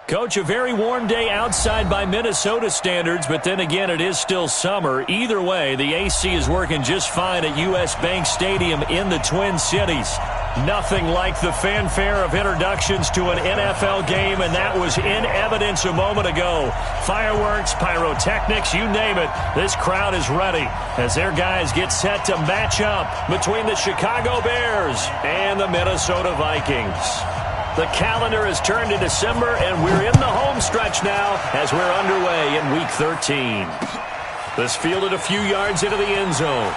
Coach, a very warm day outside by Minnesota standards, but then again, it is still summer. Either way, the AC is working just fine at U.S. Bank Stadium in the Twin Cities. Nothing like the fanfare of introductions to an NFL game, and that was in evidence a moment ago. Fireworks, pyrotechnics, you name it. This crowd is ready as their guys get set to match up between the Chicago Bears and the Minnesota Vikings. The calendar has turned to December, and we're in the home stretch now as we're underway in Week 13. This fielded a few yards into the end zone.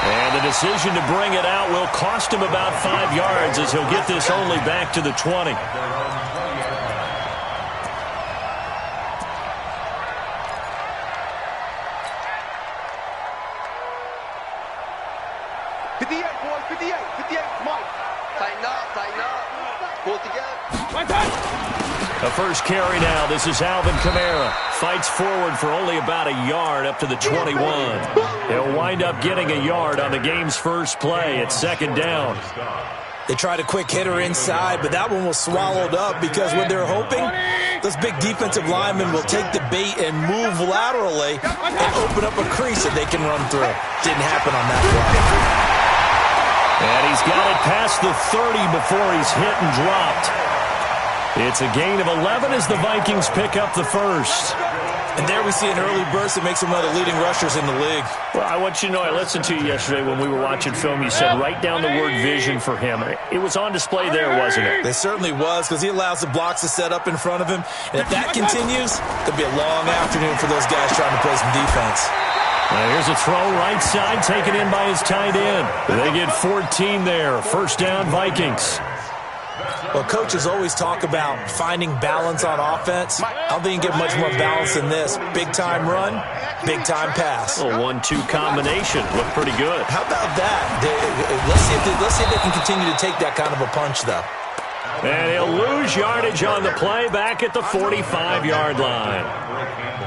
And the decision to bring it out will cost him about 5 yards as he'll get this only back to the 20. The first carry now. This is Alvin Kamara. Fights forward for only about a yard up to the 21. He'll wind up getting a yard on the game's first play. It's second down. They tried a quick hitter inside, but that one was swallowed up because what they're hoping, those big defensive linemen will take the bait and move laterally and open up a crease that they can run through. Didn't happen on that play. And he's got it past the 30 before he's hit and dropped. It's a gain of 11 as the Vikings pick up the first. And there we see an early burst that makes him one of the leading rushers in the league. Well, I want you to know, I listened to you yesterday when we were watching film. You said write down the word vision for him. It was on display there, wasn't it? It certainly was, because he allows the blocks to set up in front of him. And if that continues, it'll be a long afternoon for those guys trying to play some defense. Here's a throw right side, taken in by his tight end. They get 14 there. First down, Vikings. Well, coaches always talk about finding balance on offense. I don't think you can get much more balance than this. Big-time run, big-time pass. A 1-2 combination. Looked pretty good. How about that? Let's see if they can continue to take that kind of a punch, though. And he'll lose yardage on the play back at the 45-yard line.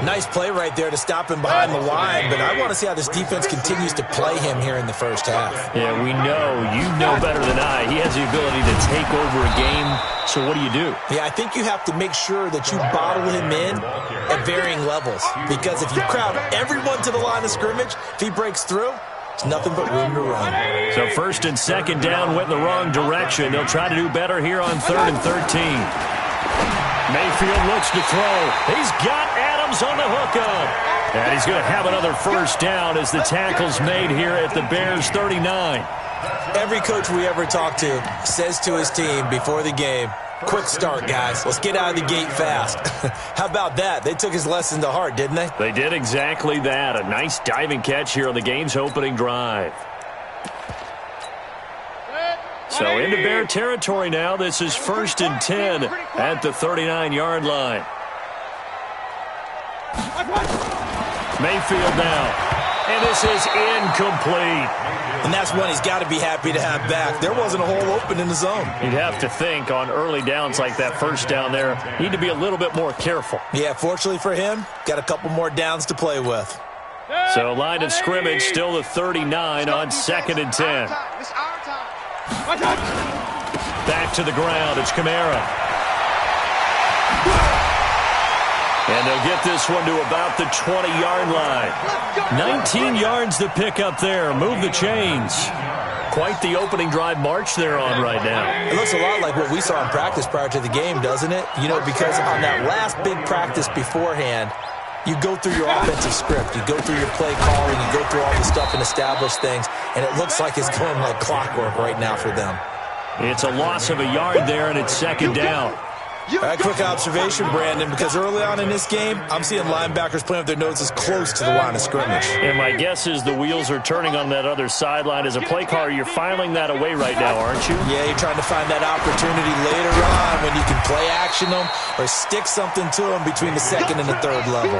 Nice play right there to stop him behind the line, but I want to see how this defense continues to play him here in the first half. Yeah, we know. You know better than I. He has the ability to take over a game, so what do? Yeah, I think you have to make sure that you bottle him in at varying levels, because if you crowd everyone to the line of scrimmage, if he breaks through, it's nothing but room to run. So first and second down went in the wrong direction. They'll try to do better here on 3rd and 13. Mayfield looks to throw. He's got Adams on the hookup. And he's going to have another first down as the tackle's made here at the Bears' 39. Every coach we ever talk to says to his team before the game, quick start, guys. Let's get out of the gate fast. How about that? They took his lesson to heart, didn't they? They did exactly that. A nice diving catch here on the game's opening drive. So into Bear territory now. This is 1st and 10 at the 39-yard line. Mayfield now. And this is incomplete. And that's one he's got to be happy to have back. There wasn't a hole open in the zone. You'd have to think on early downs like that first down there, need to be a little bit more careful. Yeah, fortunately for him, got a couple more downs to play with. So line of scrimmage still the 39 on 2nd and 10. Back to the ground. It's Kamara. And they'll get this one to about the 20-yard line. 19 yards to pick up there. Move the chains. Quite the opening drive march they're on right now. It looks a lot like what we saw in practice prior to the game, doesn't it? You know, because on that last big practice beforehand, you go through your offensive script. You go through your play calling. You go through all the stuff and establish things. And it looks like it's going like clockwork right now for them. It's a loss of a yard there, and it's second down. All right, quick observation, Brandon, because early on in this game, I'm seeing linebackers playing with their noses close to the line of scrimmage. And my guess is the wheels are turning on that other sideline. As a play caller, you're filing that away right now, aren't you? Yeah, you're trying to find that opportunity later on when you can play action them or stick something to them between the 2nd and the 3rd level.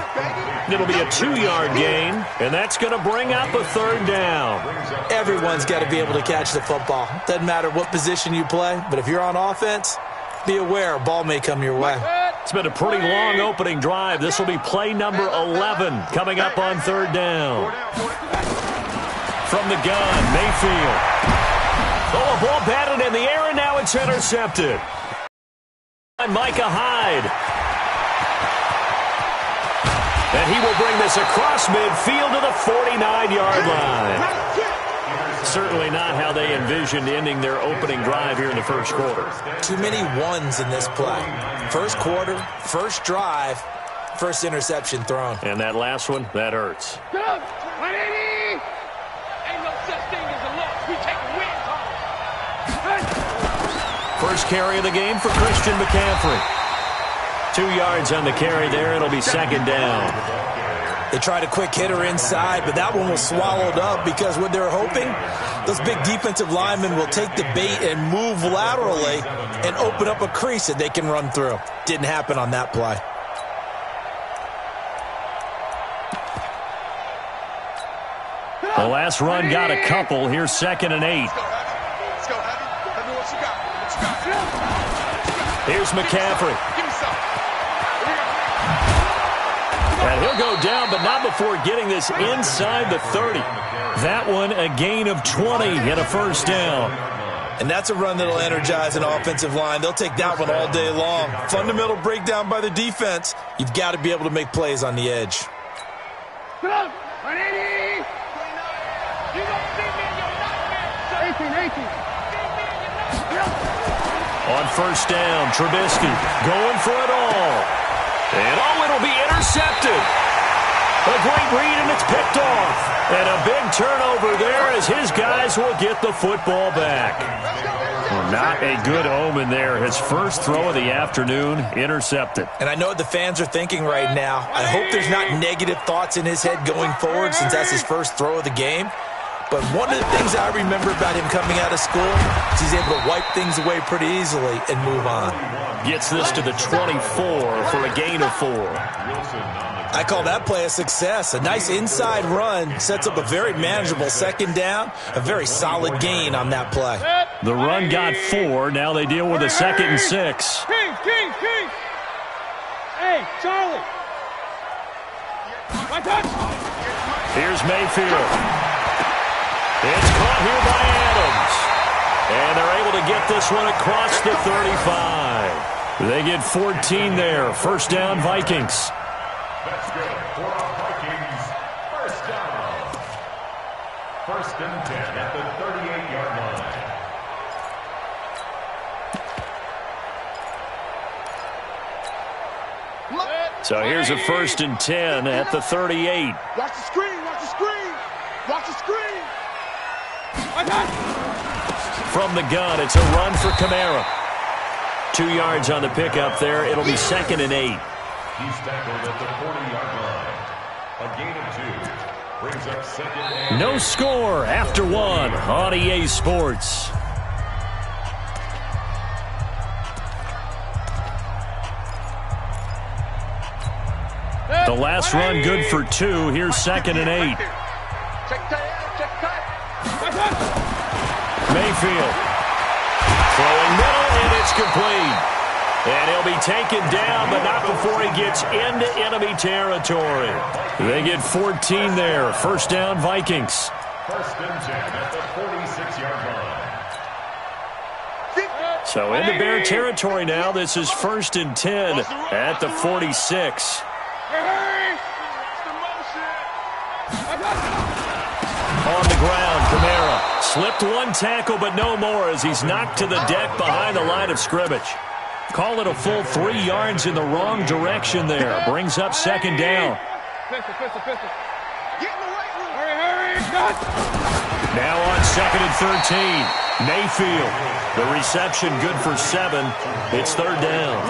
It'll be a 2-yard gain, and that's going to bring up a 3rd down. Everyone's got to be able to catch the football. Doesn't matter what position you play, but if you're on offense, be aware, a ball may come your way. It's been a pretty long opening drive. This will be play number 11 coming up on 3rd down. From the gun, Mayfield. Oh, a ball batted in the air, and now it's intercepted. Micah Hyde. And he will bring this across midfield to the 49-yard line. Certainly not how they envisioned ending their opening drive here in the first quarter. Too many ones in this play. First quarter, first drive, first interception thrown. And that last one, that hurts. First carry of the game for Christian McCaffrey. 2 yards on the carry there. It'll be second down. They tried a quick hitter inside, but that one was swallowed up because what they're hoping, those big defensive linemen will take the bait and move laterally and open up a crease that they can run through. Didn't happen on that play. The last run got a couple. Here's 2nd and 8. Here's McCaffrey. And he'll go down, but not before getting this inside the 30. That one a gain of 20 and a first down. And that's a run that'll energize an offensive line. They'll take that one all day long. Fundamental breakdown by the defense. You've got to be able to make plays on the edge. On first down, Trubisky going for it all. And it'll be intercepted. A great read, and it's picked off. And a big turnover there as his guys will get the football back. Well, not a good omen there. His first throw of the afternoon, intercepted. And I know what the fans are thinking right now. I hope there's not negative thoughts in his head going forward since that's his first throw of the game. But one of the things I remember about him coming out of school is he's able to wipe things away pretty easily and move on. Gets this to the 24 for a gain of 4. I call that play a success. A nice inside run sets up a very manageable second down, a very solid gain on that play. The run got 4. Now they deal with a 2nd and 6. Hey, Charlie. Here's Mayfield. It's caught here by Adams. And they're able to get this one across the 35. They get 14 there. First down, Vikings. That's good for the Vikings. First down. 1st and 10 at the 38-yard line. So here's a 1st and 10 at the 38. Watch the screen, watch the screen. Watch the screen. From the gun, it's a run for Kamara. 2 yards on the pickup there. It'll be 2nd and 8. He's tackled at the 40-yard line. A gain of 2. Brings up 2nd and... No score after 1 on EA Sports. The last run good for 2. Here's 2nd and 8. Mayfield. Throwing middle, and it's complete. And he'll be taken down, but not before he gets into enemy territory. They get 14 there. First down, Vikings. 1st and 10 at the 46-yard line. So into Bear territory now. This is 1st and 10 at the 46. On the ground, Kamara slipped one tackle, but no more as he's knocked to the deck behind the line of scrimmage. Call it a full 3 yards in the wrong direction there. Brings up 2nd down. Now on 2nd and 13. Mayfield. The reception good for 7. It's 3rd down.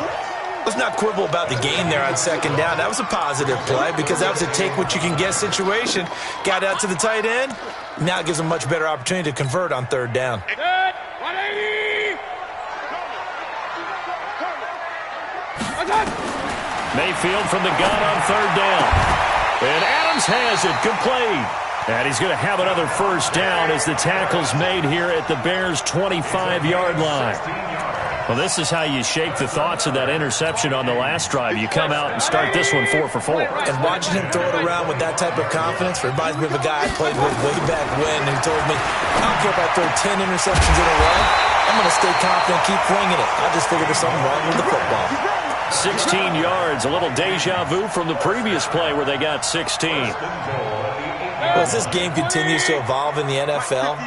Let's not quibble about the gain there on 2nd down. That was a positive play because that was a take-what-you-can-get situation. Got out to the tight end. Now it gives them a much better opportunity to convert on 3rd down. Mayfield from the gun on 3rd down. And Adams has it, complete. And he's going to have another first down as the tackle's made here at the Bears' 25-yard line. Well, this is how you shake the thoughts of that interception on the last drive. You come out and start this one 4 for 4. And watching him throw it around with that type of confidence reminds me of a guy I played with way back when who told me, I don't care if I throw 10 interceptions in a row. I I'm going to stay confident, keep flinging it. I just figured there's something wrong with the football. 16 yards, a little deja vu from the previous play where they got 16. Well, as this game continues to evolve in the NFL,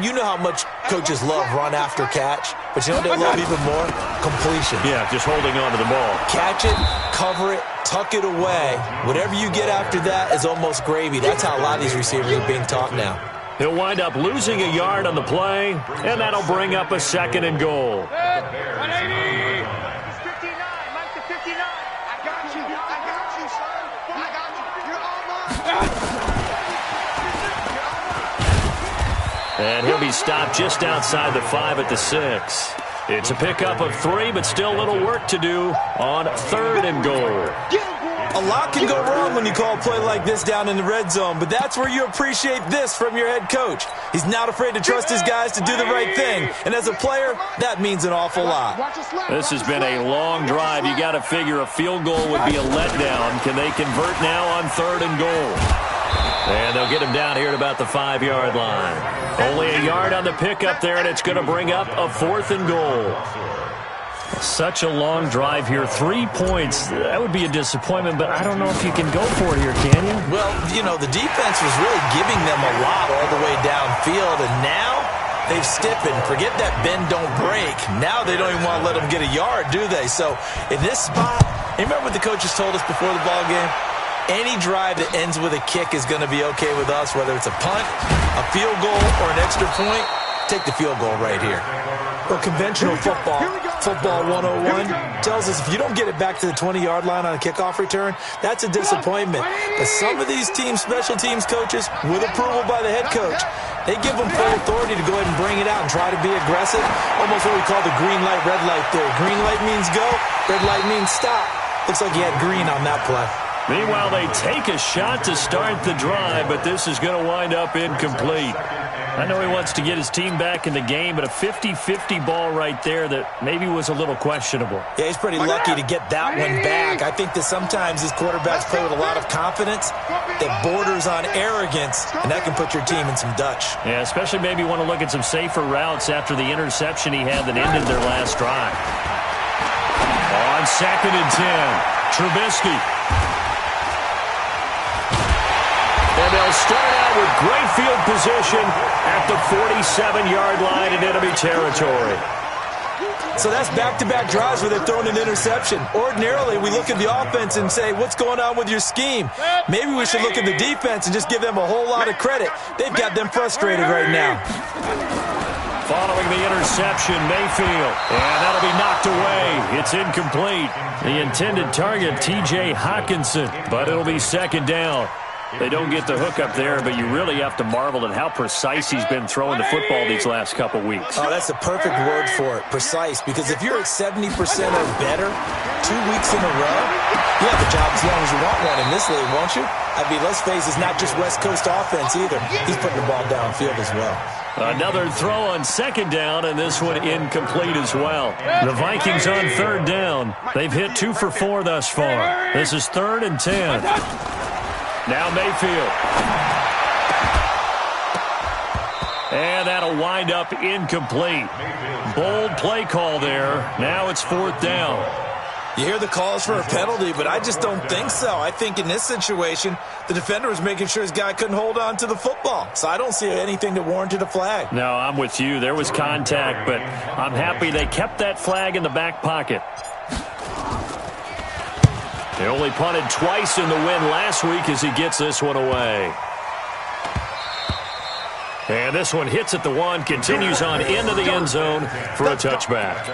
you know how much coaches love run after catch, but you know what they love even more? Completion. Yeah, just holding on to the ball. Catch it, cover it, tuck it away. Whatever you get after that is almost gravy. That's how a lot of these receivers are being taught now. He'll wind up losing a yard on the play, and that'll bring up a second and goal. 180. It's 59. Mike to 59. I got you. I got you, son. I got you. You're all mine. And he'll be stopped just outside the 5 at the 6. It's a pickup of 3, but still a little work to do on 3rd and goal. A lot can go wrong when you call a play like this down in the red zone, but that's where you appreciate this from your head coach. He's not afraid to trust his guys to do the right thing, and as a player, that means an awful lot. This has been a long drive. You got to figure a field goal would be a letdown. Can they convert now on 3rd and goal? And they'll get him down here at about the 5-yard line. Only a yard on the pickup there, and it's going to bring up a 4th and goal. Such a long drive here. 3 points. That would be a disappointment, but I don't know if you can go for it here, can you? Well, you know, the defense was really giving them a lot all the way downfield, and now they've stiffened. Forget that bend, don't break. Now they don't even want to let them get a yard, do they? So in this spot, remember what the coaches told us before the ball game? Any drive that ends with a kick is going to be okay with us, whether it's a punt, a field goal, or an extra point. Take the field goal right here. Well, conventional football 101, tells us if you don't get it back to the 20-yard line on a kickoff return, that's a disappointment. But some of these special teams coaches, with approval by the head coach, they give them full authority to go ahead and bring it out and try to be aggressive. Almost what we call the green light, red light theory. Green light means go, red light means stop. Looks like he had green on that play. Meanwhile, they take a shot to start the drive, but this is going to wind up incomplete. I know he wants to get his team back in the game, but a 50-50 ball right there that maybe was a little questionable. Yeah, he's pretty lucky to get that one back. I think that sometimes these quarterbacks play with a lot of confidence that borders on arrogance, and that can put your team in some Dutch. Yeah, especially maybe want to look at some safer routes after the interception he had that ended their last drive. On 2nd and 10, Trubisky. And they'll start out with great field position at the 47-yard line in enemy territory. So that's back-to-back drives where they're throwing an interception. Ordinarily, we look at the offense and say, what's going on with your scheme? Maybe we should look at the defense and just give them a whole lot of credit. They've got them frustrated right now. Following the interception, Mayfield. And that'll be knocked away. It's incomplete. The intended target, T.J. Hockenson. But it'll be 2nd down. They don't get the hook up there, but you really have to marvel at how precise he's been throwing the football these last couple weeks. Oh, that's a perfect word for it, precise, because if you're at 70% or better 2 weeks in a row, you have a job as long as you want one in this league, won't you? I mean, let's face it, it's not just West Coast offense either. He's putting the ball downfield as well. Another throw on 2nd down, and this one incomplete as well. The Vikings on 3rd down. They've hit 2 for 4 thus far. This is 3rd and 10. Now Mayfield. And that'll wind up incomplete. Bold play call there. Now it's 4th down. You hear the calls for a penalty, but I just don't think so. I think in this situation, the defender was making sure his guy couldn't hold on to the football. So I don't see anything that warranted a flag. No, I'm with you. There was contact, but I'm happy they kept that flag in the back pocket. They only punted twice in the win last week as he gets this one away. And this one hits at the 1, continues on into the end zone for a touchback.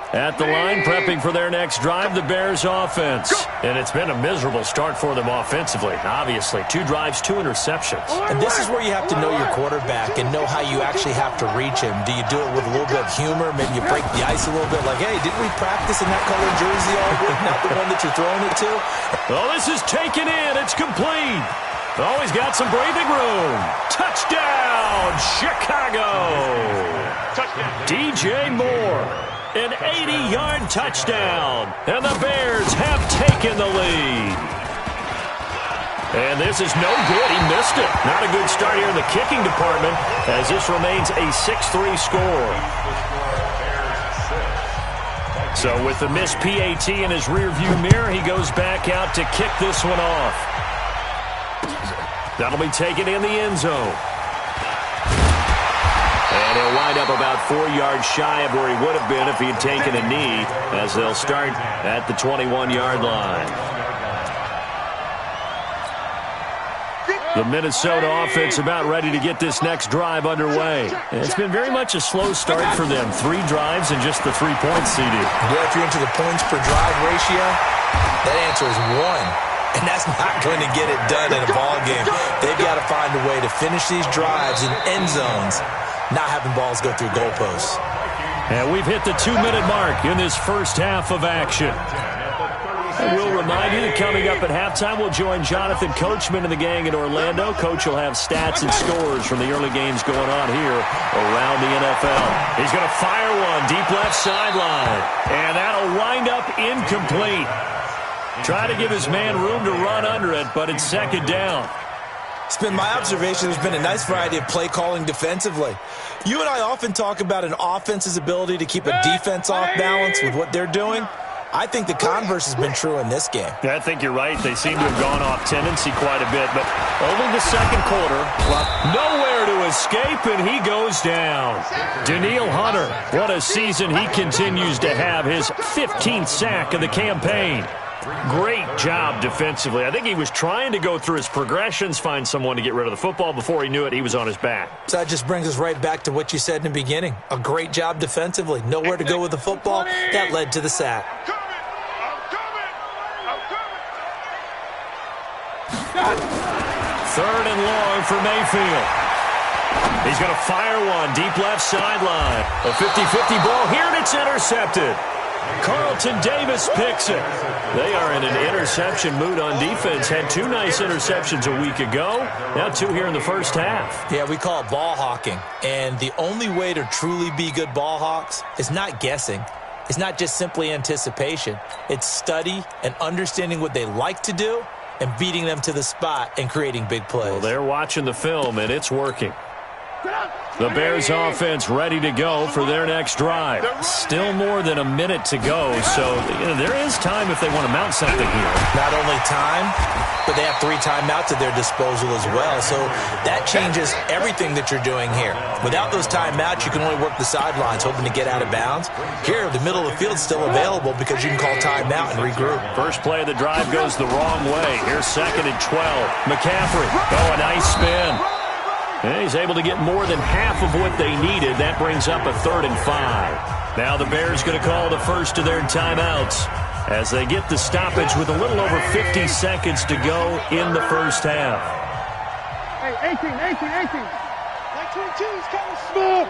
At the line, prepping for their next drive, the Bears offense. And it's been a miserable start for them offensively, obviously. 2 drives, 2 interceptions. And this is where you have to know your quarterback and know how you actually have to reach him. Do you do it with a little bit of humor? Maybe you break the ice a little bit, like, hey, didn't we practice in that colored jersey all week? Not the one that you're throwing it to? Oh, this is taken in. It's complete. Oh, he's got some breathing room. Touchdown, Chicago. Touchdown. DJ Moore. An 80-yard touchdown. And the Bears have taken the lead. And this is no good. He missed it. Not a good start here in the kicking department as this remains a 6-3 score. So with the missed PAT in his rearview mirror, he goes back out to kick this one off. That'll be taken in the end zone. And he'll wind up about 4 yards shy of where he would have been if he had taken a knee, as they'll start at the 21-yard line. The Minnesota offense about ready to get this next drive underway. And it's been very much a slow start for them. 3 drives and just the 3 points seeded. Yeah, if you're into the points per drive ratio, that answer is 1. And that's not going to get it done in a ball game. They've got to find a way to finish these drives in end zones, not having balls go through goalposts. And we've hit the 2-minute mark in this first half of action. And we'll remind you that coming up at halftime, we'll join Jonathan Coachman and the gang in Orlando. Coach will have stats and scores from the early games going on here around the NFL. He's going to fire one deep left sideline. And that'll wind up incomplete. Try to give his man room to run under it, but it's second down. It's been my observation there's been a nice variety of play calling defensively. You and I often talk about an offense's ability to keep a defense off balance with what they're doing. I think the converse has been true in this game. Yeah, I think you're right. They seem to have gone off tendency quite a bit, but only the second quarter. Nowhere to escape, and he goes down. Danielle Hunter, what a season he continues to have. His 15th sack of the campaign. Great job defensively. I think he was trying to go through his progressions, find someone to get rid of the football. Before he knew it, he was on his back. So that just brings us right back to what you said in the beginning. A great job defensively. Nowhere to go with the football. That led to the sack. Third and long for Mayfield. He's going to fire one deep left sideline. A 50-50 ball here, and it's intercepted. Carlton Davis picks it. They are in an interception mood on defense. Had 2 nice interceptions a week ago. Now 2 here in the first half. Yeah, we call it ball hawking. And the only way to truly be good ball hawks is not guessing. It's not just simply anticipation. It's study and understanding what they like to do and beating them to the spot and creating big plays. Well, they're watching the film, and it's working. The Bears offense ready to go for their next drive. Still more than a minute to go, so there is time if they want to mount something here. Not only time, but they have 3 timeouts at their disposal as well, so that changes everything that you're doing here. Without those timeouts, you can only work the sidelines, hoping to get out of bounds. Here, the middle of the field is still available because you can call timeout and regroup. First play of the drive goes the wrong way. Here's 2nd and 12. McCaffrey. Oh, a nice spin. And he's able to get more than half of what they needed. That brings up a 3rd and 5. Now the Bears going to call the first of their timeouts as they get the stoppage with a little over 50 seconds to go in the first half. Hey, 18. 1922 is coming smooth.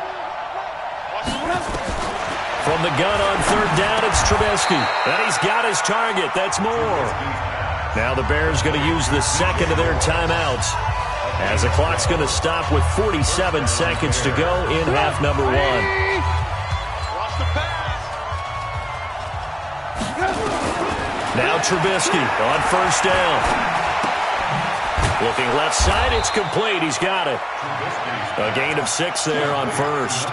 From the gun on 3rd down, it's Trubisky. And he's got his target. That's more. Now the Bears going to use the second of their timeouts, as the clock's going to stop with 47 seconds to go in half number 1. Now Trubisky on 1st down. Looking left side, it's complete. He's got it. A gain of 6 there on 1st.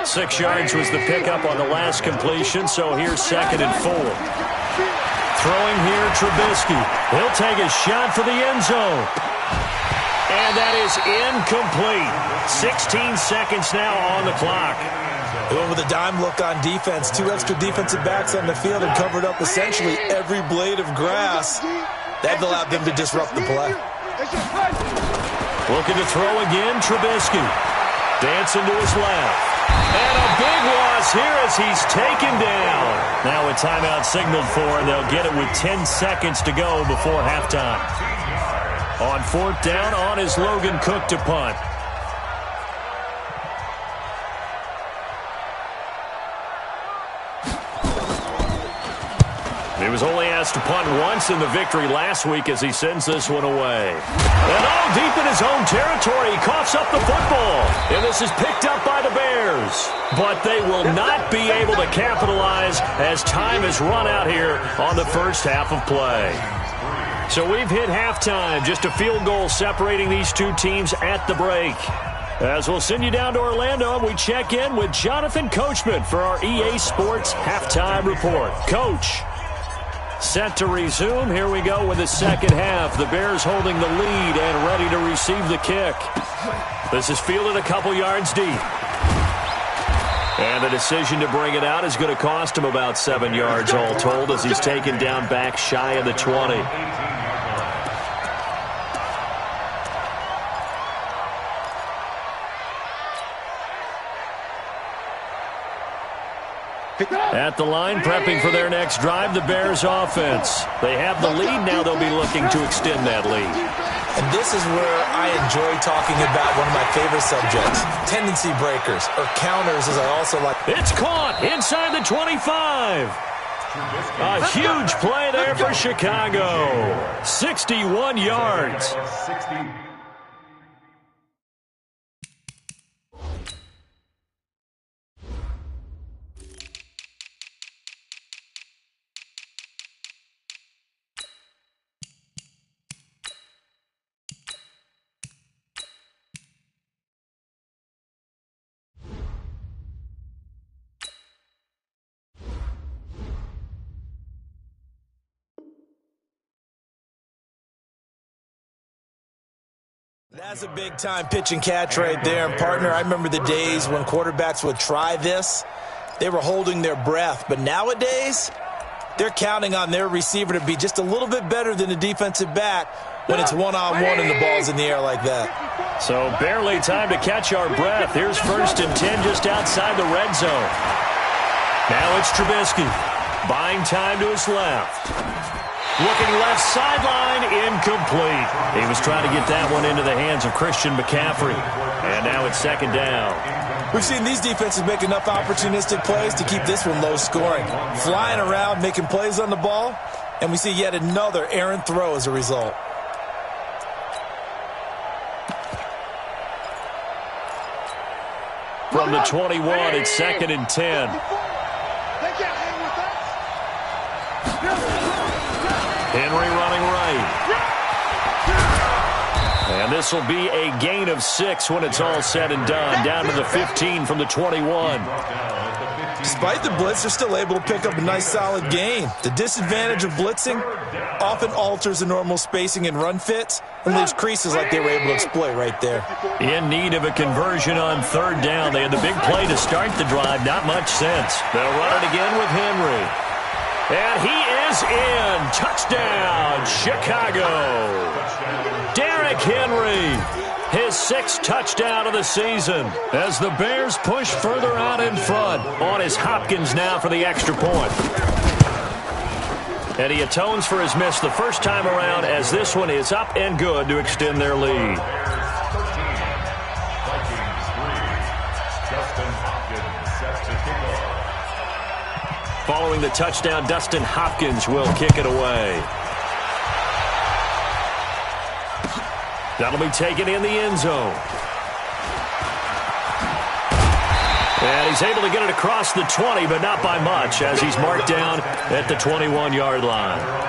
6 yards was the pickup on the last completion, so here's 2nd and 4. Throwing here, Trubisky. He'll take a shot for the end zone. And that is incomplete. 16 seconds now on the clock. With a dime look on defense, 2 extra defensive backs on the field and covered up essentially every blade of grass. That allowed them to disrupt the play. Looking to throw again, Trubisky. Dancing to his left. And a big loss here as he's taken down. Now a timeout signaled for, and they'll get it with 10 seconds to go before halftime. On 4th down, on is Logan Cook to punt. He was only asked to punt once in the victory last week as he sends this one away. And all deep in his own territory, he coughs up the football. And this is picked up by the Bears. But they will not be able to capitalize as time has run out here on the first half of play. So we've hit halftime, just a field goal separating these two teams at the break. As we'll send you down to Orlando, and we check in with Jonathan Coachman for our EA Sports Halftime Report. Coach. Set to resume. Here we go with the second half. The Bears holding the lead and ready to receive the kick. This is fielded a couple yards deep. And the decision to bring it out is going to cost him about 7 yards all told as he's taken down back shy of the 20. At the line, prepping for their next drive, the Bears offense. They have the lead now. They'll be looking to extend that lead. And this is where I enjoy talking about one of my favorite subjects, tendency breakers, or counters, as I also like. It's caught inside the 25. A huge play there for Chicago. 61 yards. That's a big-time pitch and catch right there. And, partner, I remember the days when quarterbacks would try this. They were holding their breath. But nowadays, they're counting on their receiver to be just a little bit better than the defensive back when it's one-on-one and the ball's in the air like that. So barely time to catch our breath. Here's 1st and 10 just outside the red zone. Now it's Trubisky. Buying time to his left. Looking left sideline, incomplete. He was trying to get that one into the hands of Christian McCaffrey. And now it's 2nd down. We've seen these defenses make enough opportunistic plays to keep this one low scoring. Flying around, making plays on the ball, and we see yet another errant throw as a result. From the 21, it's 2nd and 10. Henry running right. And this will be a gain of 6 when it's all said and done. Down to the 15 from the 21. Despite the blitz, they're still able to pick up a nice solid gain. The disadvantage of blitzing often alters the normal spacing and run fits and leaves creases like they were able to exploit right there. In need of a conversion on 3rd down. They had the big play to start the drive. Not much sense. They'll run it again with Henry. And he is in. Touchdown, Chicago. Derrick Henry, his 6th touchdown of the season as the Bears push further out in front. On is Hopkins now for the extra point. And he atones for his miss the first time around as this one is up and good to extend their lead. Following the touchdown, Dustin Hopkins will kick it away. That'll be taken in the end zone. And he's able to get it across the 20, but not by much, as he's marked down at the 21-yard line.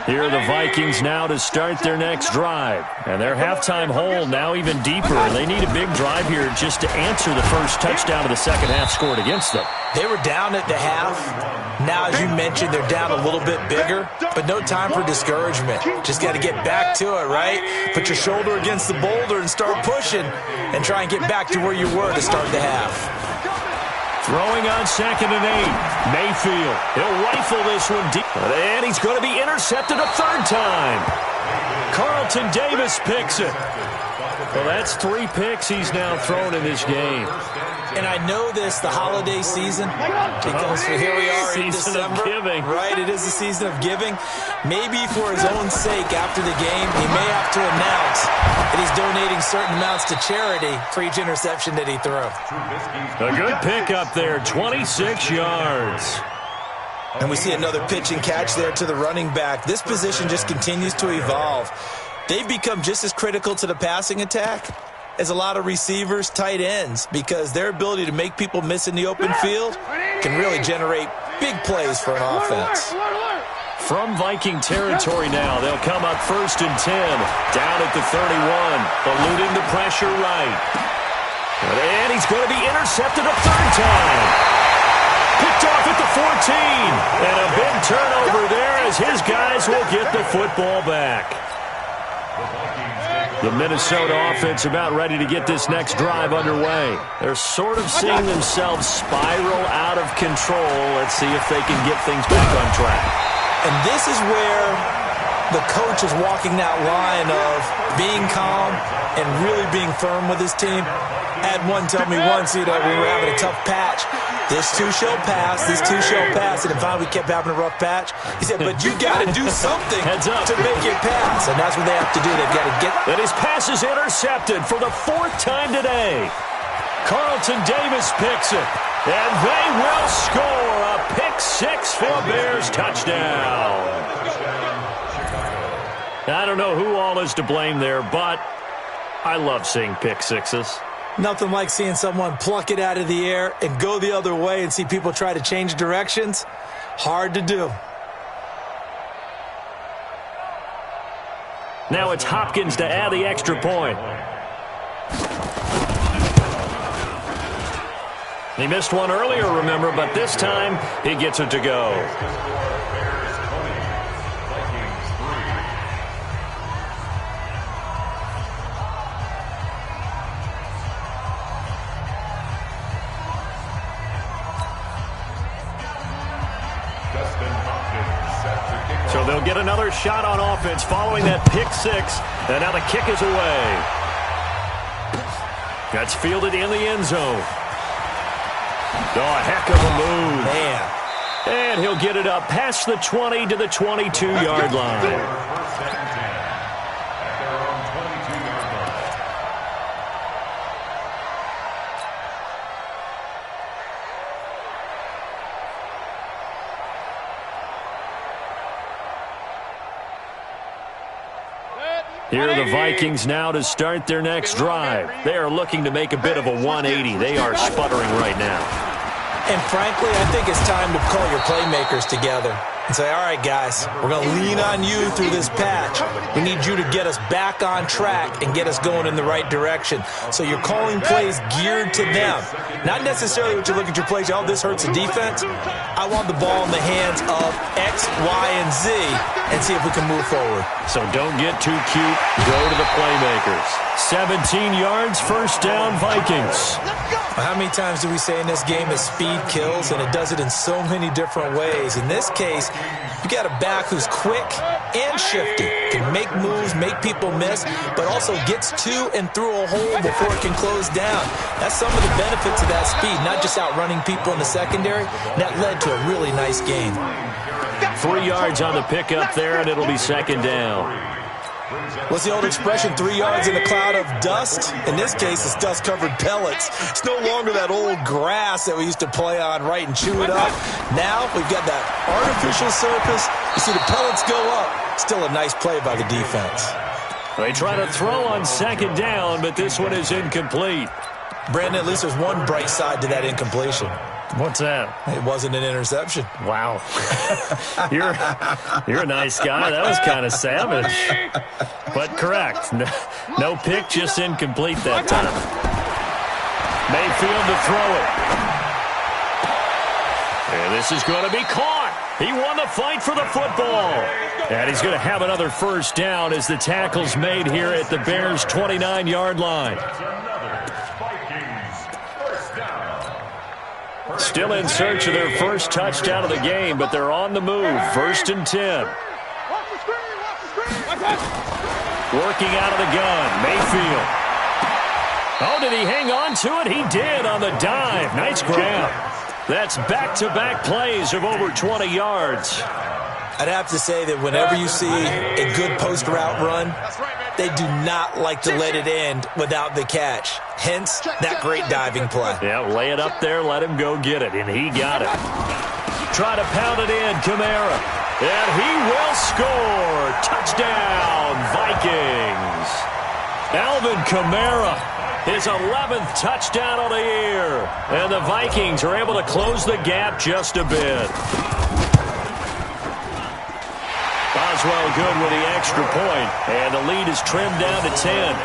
Here are the Vikings now to start their next drive. And their halftime hole now even deeper. They need a big drive here just to answer the first touchdown of the second half scored against them. They were down at the half. Now, as you mentioned, they're down a little bit bigger, but no time for discouragement. Just got to get back to it, right? Put your shoulder against the boulder and start pushing and try and get back to where you were to start the half. Throwing on 2nd and 8. Mayfield. He'll rifle this one deep. And he's going to be intercepted a 3rd time. Carlton Davis picks it. Well, that's 3 picks he's now thrown in this game. And I know this, the holiday season, because here we are in December. Season of giving. Right, it is the season of giving. Maybe for his own sake after the game, he may have to announce and he's donating certain amounts to charity for each interception that he threw. A good pickup there, 26 yards. And we see another pitch and catch there to the running back. This position just continues to evolve. They've become just as critical to the passing attack as a lot of receivers, tight ends, because their ability to make people miss in the open field can really generate big plays for an offense. From Viking territory now, they'll come up 1st and 10, down at the 31, eluding the pressure right. And he's going to be intercepted a third time. Picked off at the 14, and a big turnover there as his guys will get the football back. The Minnesota offense about ready to get this next drive underway. They're sort of seeing themselves spiral out of control. Let's see if they can get things back on track. And this is where the coach is walking that line of being calm and really being firm with his team. I had one tell me once, we were having a tough patch. This too shall pass, this too shall pass. And finally we kept having a rough patch. He said, but you got to do something to make it pass. And that's what they have to do. They've got to get. And his pass is intercepted for the 4th time today. Carlton Davis picks it. And they will score a pick 6 for a Bears touchdown. I don't know who all is to blame there, but I love seeing pick sixes. Nothing like seeing someone pluck it out of the air and go the other way and see people try to change directions. Hard to do. Now it's Hopkins to add the extra point. He missed one earlier, remember, but this time he gets it to go. So they'll get another shot on offense following that pick 6, and now the kick is away. That's fielded in the end zone. Oh, heck of a move. Man. And he'll get it up past the 20 to the 22-yard line. Here are the Vikings now to start their next drive. They are looking to make a bit of a 180. They are sputtering right now. And frankly, I think it's time to call your playmakers together and say, all right, guys, we're going to lean on you through this patch. We need you to get us back on track and get us going in the right direction. So you're calling plays geared to them. Not necessarily what you look at your plays, oh, this hurts the defense. I want the ball in the hands of X, Y, and Z and see if we can move forward. So don't get too cute. Go to the playmakers. 17 yards, 1st down, Vikings. How many times do we say in this game that speed kills, and it does it in so many different ways? In this case, you got a back who's quick and shifty, can make moves, make people miss, but also gets to and through a hole before it can close down. That's some of the benefits of that speed, not just outrunning people in the secondary. That led to a really nice gain. 3 yards on the pickup there, and it'll be 2nd down. What's the old expression, 3 yards in a cloud of dust? In this case, it's dust-covered pellets. It's no longer that old grass that we used to play on, right, and chew it up. Now we've got that artificial surface. You see the pellets go up. Still a nice play by the defense. They try to throw on 2nd down, but this one is incomplete. Brandon, at least there's one bright side to that incompletion. What's that? It wasn't an interception. Wow. You're a nice guy. That was kind of savage. But correct. No pick, just incomplete that time. Mayfield to throw it. And this is going to be caught. He won the fight for the football. And he's going to have another 1st down as the tackle's made here at the Bears' 29-yard line. Still in search of their 1st touchdown of the game, but they're on the move. 1st and 10. Working out of the gun, Mayfield. Oh, did he hang on to it? He did on the dive. Nice grab. That's back-to-back plays of over 20 yards. I'd have to say that whenever you see a good post route run, they do not like to let it end without the catch. Hence, that great diving play. Yeah, lay it up there, let him go get it, and he got it. Try to pound it in, Kamara. And he will score. Touchdown, Vikings. Alvin Kamara, his 11th touchdown of the year. And the Vikings are able to close the gap just a bit. Boswell good with the extra point, and the lead is trimmed down to 10.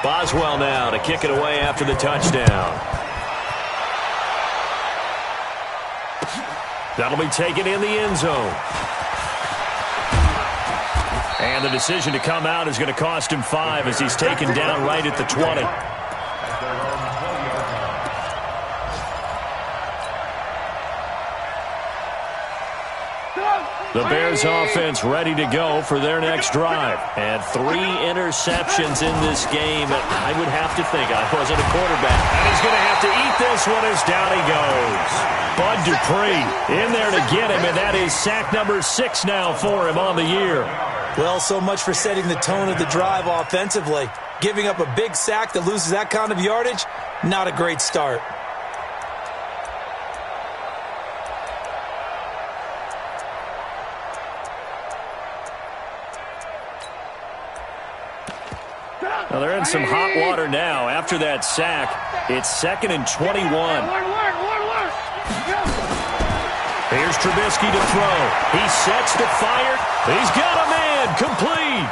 Boswell now to kick it away after the touchdown. That'll be taken in the end zone. And the decision to come out is going to cost him 5 as he's taken down right at the 20. The Bears offense ready to go for their next drive. And 3 interceptions in this game. I would have to think I wasn't a quarterback. And he's going to have to eat this one as down he goes. Bud Dupree in there to get him, and that is sack number 6 now for him on the year. Well, so much for setting the tone of the drive offensively. Giving up a big sack that loses that kind of yardage, not a great start. Well, they're in some hot water now. After that sack, it's 2nd and 21. Here's Trubisky to throw. He sets to fire. He's got a man. Complete.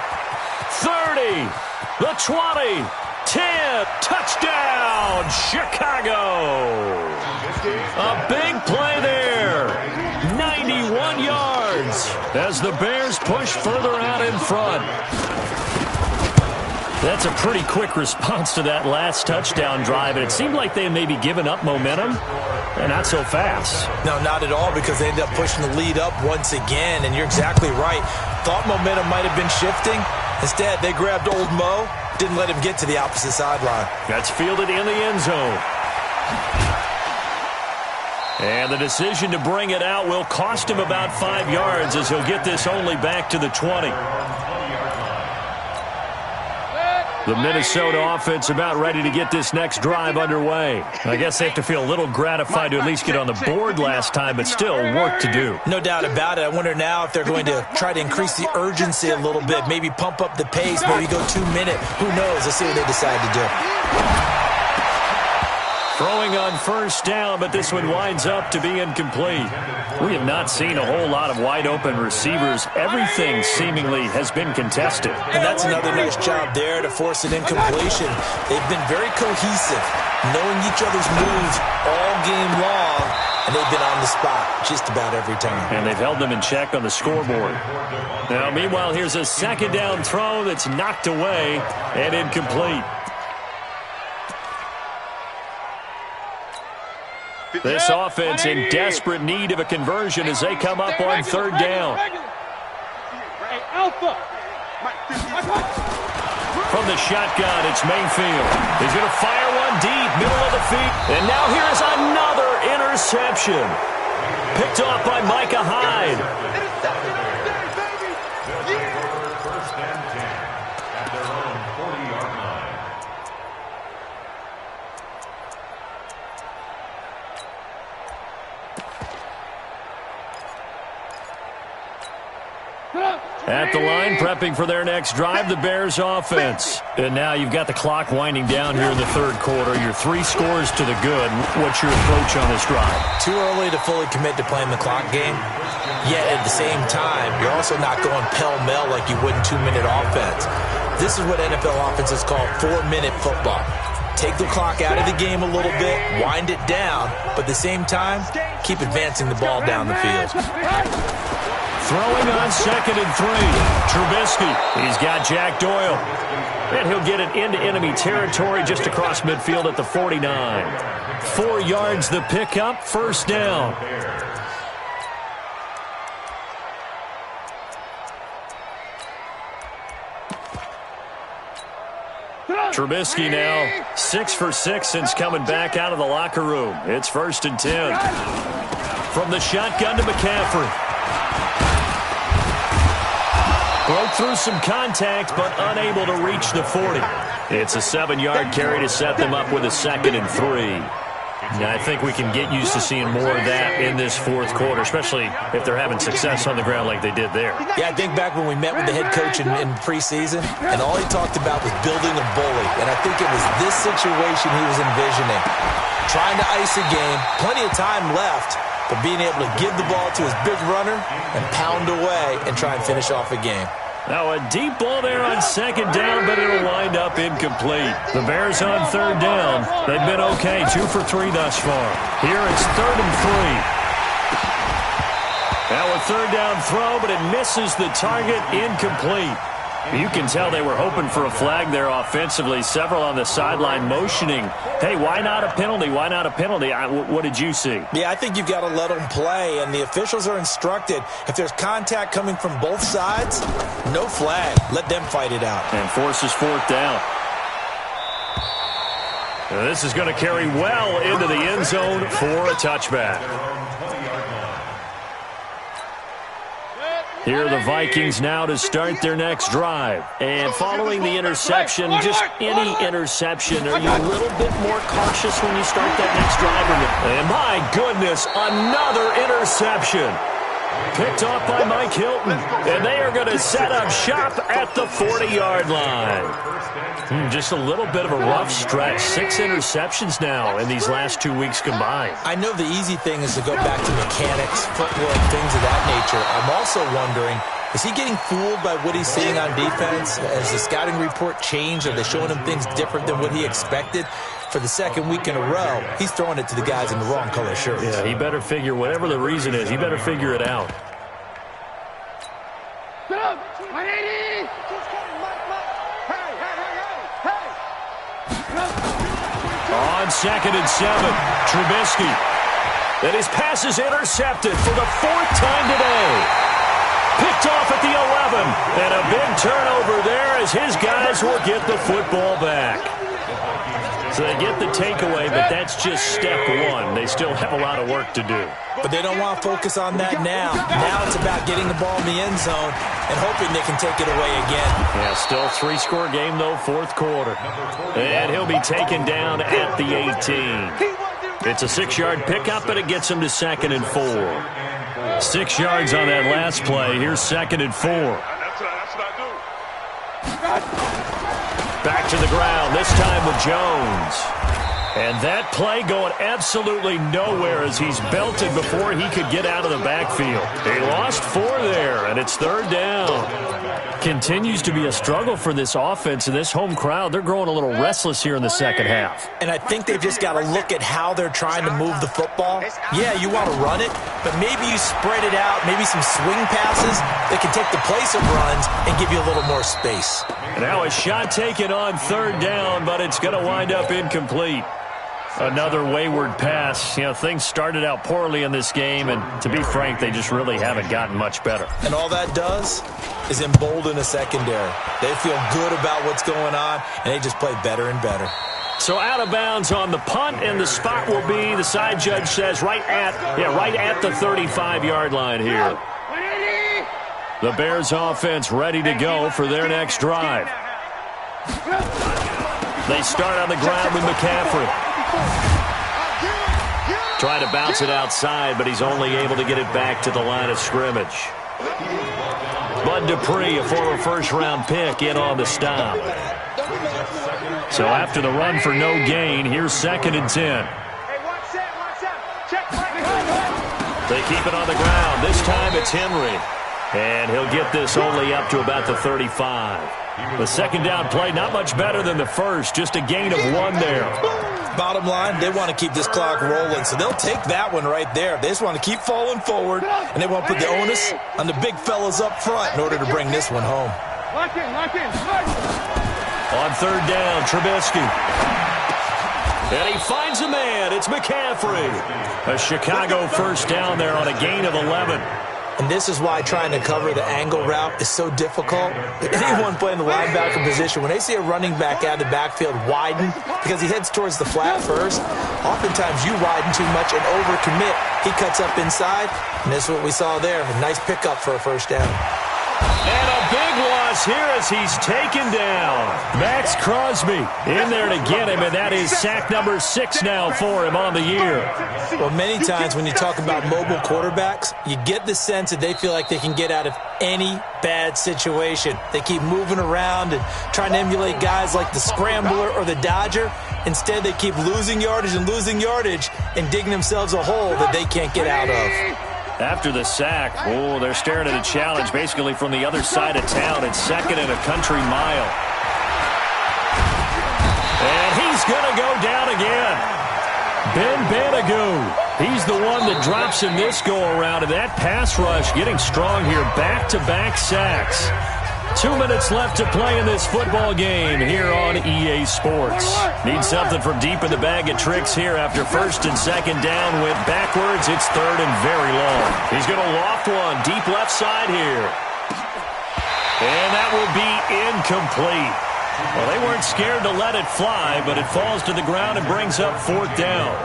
30. The 20. 10. Touchdown, Chicago. A big play there. 91 yards as the Bears push further out in front. That's a pretty quick response to that last touchdown drive, and it seemed like they may be giving up momentum, and not so fast. No, not at all, because they ended up pushing the lead up once again, and you're exactly right. Thought momentum might have been shifting. Instead, they grabbed old Mo, didn't let him get to the opposite sideline. That's fielded in the end zone. And the decision to bring it out will cost him about 5 yards as he'll get this only back to the 20. The Minnesota offense about ready to get this next drive underway. I guess they have to feel a little gratified to at least get on the board last time, but still work to do. No doubt about it. I wonder now if they're going to try to increase the urgency a little bit, maybe pump up the pace, maybe go 2-minute. Who knows? Let's see what they decide to do. Throwing on first down, but this one winds up to be incomplete. We have not seen a whole lot of wide-open receivers. Everything seemingly has been contested. And that's another nice job there to force an incompletion. They've been very cohesive, knowing each other's moves all game long, and they've been on the spot just about every time. And they've held them in check on the scoreboard. Now, meanwhile, here's a second down throw that's knocked away and incomplete. This offense in desperate need of a conversion as they come up on 3rd down. From the shotgun, it's Mayfield. He's going to fire one deep, middle of the feet. And now here's another interception. Picked off by Micah Hyde. First and 10 at their own 40-yard line. At the line, prepping for their next drive, the Bears offense. And now you've got the clock winding down here in the 3rd quarter. You're 3 scores to the good. What's your approach on this drive? Too early to fully commit to playing the clock game. Yet at the same time, you're also not going pell-mell like you would in 2-minute offense. This is what NFL offenses call 4-minute football. Take the clock out of the game a little bit, wind it down, but at the same time, keep advancing the ball down the field. Throwing on 2nd and 3. Trubisky. He's got Jack Doyle. And he'll get it into enemy territory just across midfield at the 49. 4 yards the pickup, first down. Trubisky now 6 for 6 since coming back out of the locker room. It's 1st and 10. From the shotgun to McCaffrey. Broke through some contact, but unable to reach the 40. It's a 7-yard carry to set them up with a 2nd and 3. Now, I think we can get used to seeing more of that in this fourth quarter, especially if they're having success on the ground like they did there. Yeah, I think back when we met with the head coach in preseason, and all he talked about was building a bully. And I think it was this situation he was envisioning. Trying to ice a game, plenty of time left, but being able to give the ball to his big runner and pound away and try and finish off a game. Now a deep ball there on 2nd down, but it'll wind up incomplete. The Bears on 3rd down. They've been okay, 2 for 3 thus far. Here it's 3rd and 3. Now a 3rd down throw, but it misses the target, incomplete. You can tell they were hoping for a flag there offensively. Several on the sideline motioning, hey, why not a penalty? Why not a penalty? What did you see? Yeah, I think you've got to let them play, and the officials are instructed, if there's contact coming from both sides, no flag. Let them fight it out. And forces 4th down. Now this is going to carry well into the end zone for a touchback. Here are the Vikings now to start their next drive. And following the interception, just any interception, are you a little bit more cautious when you start that next drive? And my goodness, another interception. Picked off by Mike Hilton. And they are going to set up shop at the 40-yard line. Just a little bit of a rough stretch. 6 interceptions now in these last 2 weeks combined. I know the easy thing is to go back to mechanics, footwork, things of that nature. I'm also wondering, is he getting fooled by what he's seeing on defense? Has the scouting report changed? Are they showing him things different than what he expected? For the 2nd week in a row, he's throwing it to the guys in the wrong color shirts. Yeah, he better figure, whatever the reason is, he better figure it out. On 2nd and 7, Trubisky. And his pass is intercepted for the 4th time today. Picked off at the 11. And a big turnover there as his guys will get the football back. So they get the takeaway, but that's just step 1. They still have a lot of work to do. But they don't want to focus on that now. Now it's about getting the ball in the end zone and hoping they can take it away again. Yeah, still 3-score game, though, 4th quarter. And he'll be taken down at the 18. It's a 6-yard pickup, and it gets him to 2nd and 4. 6 yards on that last play. Here's 2nd and 4. That's what I do. Back to the ground, this time with Jones. And that play going absolutely nowhere as he's belted before he could get out of the backfield. He lost 4 there, and it's 3rd down. Continues to be a struggle for this offense and this home crowd. They're growing a little restless here in the second half. And I think they've just got to look at how they're trying to move the football. Yeah, you want to run it, but maybe you spread it out, maybe some swing passes that can take the place of runs and give you a little more space. Now a shot taken on 3rd down, but it's going to wind up incomplete. Another wayward pass. You know, things started out poorly in this game, and to be frank, they just really haven't gotten much better. And all that does is embolden a secondary. They feel good about what's going on, and they just play better and better. So out of bounds on the punt, and the spot will be, the side judge says, right at the 35-yard line here. The Bears offense ready to go for their next drive. They start on the ground with McCaffrey. Trying to bounce it outside, but he's only able to get it back to the line of scrimmage. Bud Dupree, a former first-round pick, in on the stop. So after the run for no gain, here's 2nd and 10. They keep it on the ground. This time it's Henry. And he'll get this only up to about the 35. The second down play, not much better than the first, just a gain of 1 there. Bottom line, they want to keep this clock rolling, so they'll take that one right there. They just want to keep falling forward, and they want to put the onus on the big fellas up front in order to bring this one home. Lock in. On 3rd down, Trubisky. And he finds a man. It's McCaffrey. A Chicago first down there on a gain of 11. And this is why trying to cover the angle route is so difficult. Anyone playing the linebacker position, when they see a running back out of the backfield widen because he heads towards the flat first, oftentimes you widen too much and overcommit. He cuts up inside, and this is what we saw there. A nice pickup for a first down. And a big loss here as he's taken down. Max Crosby in there to get him, and that is sack number 6 now for him on the year. Well, many times when you talk about mobile quarterbacks, you get the sense that they feel like they can get out of any bad situation. They keep moving around and trying to emulate guys like the Scrambler or the Dodger. Instead, they keep losing yardage and digging themselves a hole that they can't get out of. After the sack, they're staring at a challenge basically from the other side of town. It's 2nd and a country mile. And he's going to go down again. Boodawg. He's the one that drops him this go-around. And that pass rush getting strong here. Back-to-back sacks. 2 minutes left to play in this football game here on EA Sports. Need something from deep in the bag of tricks here after 1st and 2nd down. Went backwards. It's 3rd and very long. He's going to loft one deep left side here. And that will be incomplete. Well, they weren't scared to let it fly, but it falls to the ground and brings up 4th down.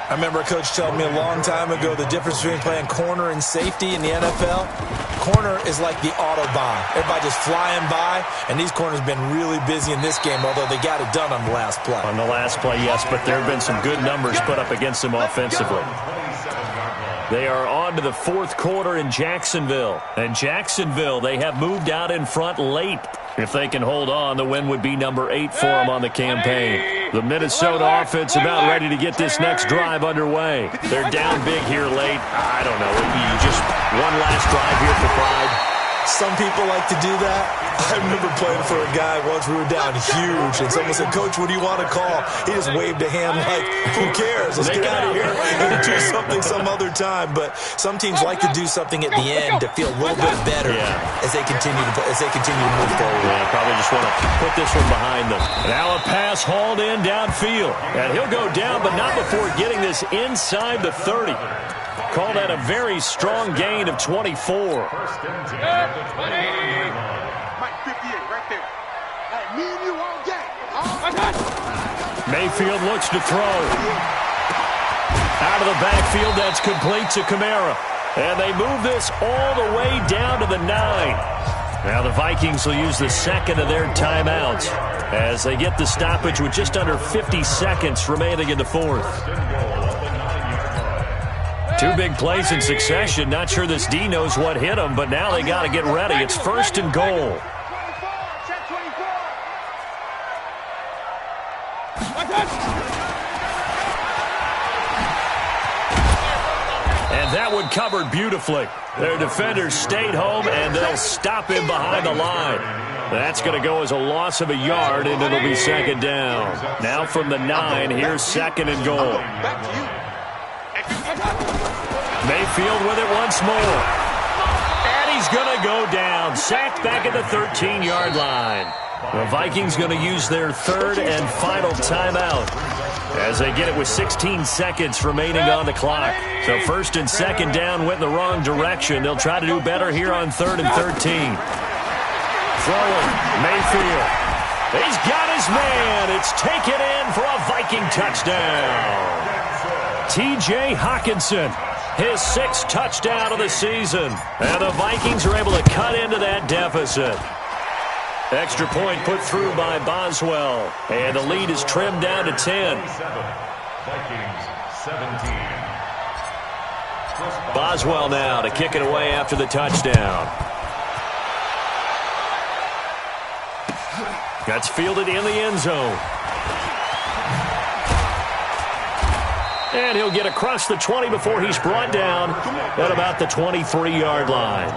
I remember a coach telling me a long time ago the difference between playing corner and safety in the NFL. Corner is like the Autobahn. Everybody just flying by, and these corners have been really busy in this game, although they got it done on the last play. On the last play, yes, but there have been some good numbers put up against them offensively. They are on to the 4th quarter in Jacksonville. And Jacksonville, they have moved out in front late. If they can hold on, the win would be number 8 for them on the campaign. The Minnesota offense about ready to get this next drive underway. They're down big here late. I don't know. You just one last drive here for pride. Some people like to do that. I remember playing for a guy once. We were down huge, and someone said, "Coach, what do you want to call?" He just waved a hand like, "Who cares? Let's get out of here and do something some other time." But some teams like to do something at the end to feel a little bit better as they continue to move forward. Yeah, probably just want to put this one behind them. Now a pass hauled in downfield, and he'll go down, but not before getting this inside the 30. Call that a very strong gain of 24. First and 10 at the 20. Mike 58 right there. Hey, me and you all day. Mayfield looks to throw. Out of the backfield, that's complete to Kamara. And they move this all the way down to the 9. Now the Vikings will use the 2nd of their timeouts as they get the stoppage with just under 50 seconds remaining in the 4th. 2 big plays in succession. Not sure this D knows what hit him, but now they got to get ready. It's 1st and goal. And that one covered beautifully. Their defenders stayed home, and they'll stop him behind the line. That's going to go as a loss of a yard, and it'll be 2nd down. Now from the 9, here's 2nd and goal. Mayfield with it once more. And he's going to go down. Sacked back at the 13-yard line. The Vikings going to use their 3rd and final timeout as they get it with 16 seconds remaining on the clock. So 1st and 2nd down went in the wrong direction. They'll try to do better here on 3rd and 13. Throwing, Mayfield. He's got his man. It's taken in for a Viking touchdown. T.J. Hawkinson, his 6th touchdown of the season. And the Vikings are able to cut into that deficit. Extra point put through by Boswell. And the lead is trimmed down to 10. Vikings 17. Boswell now to kick it away after the touchdown. That's fielded in the end zone. And he'll get across the 20 before he's brought down at about the 23-yard line.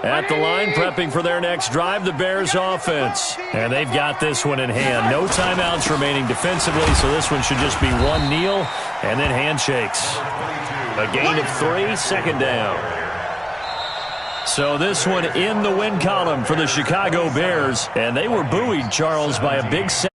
At the line, prepping for their next drive, the Bears offense. And they've got this one in hand. No timeouts remaining defensively, so this one should just be one kneel and then handshakes. A gain of 3, 2nd down. So this one in the win column for the Chicago Bears, and they were buoyed, Charles, by a big set.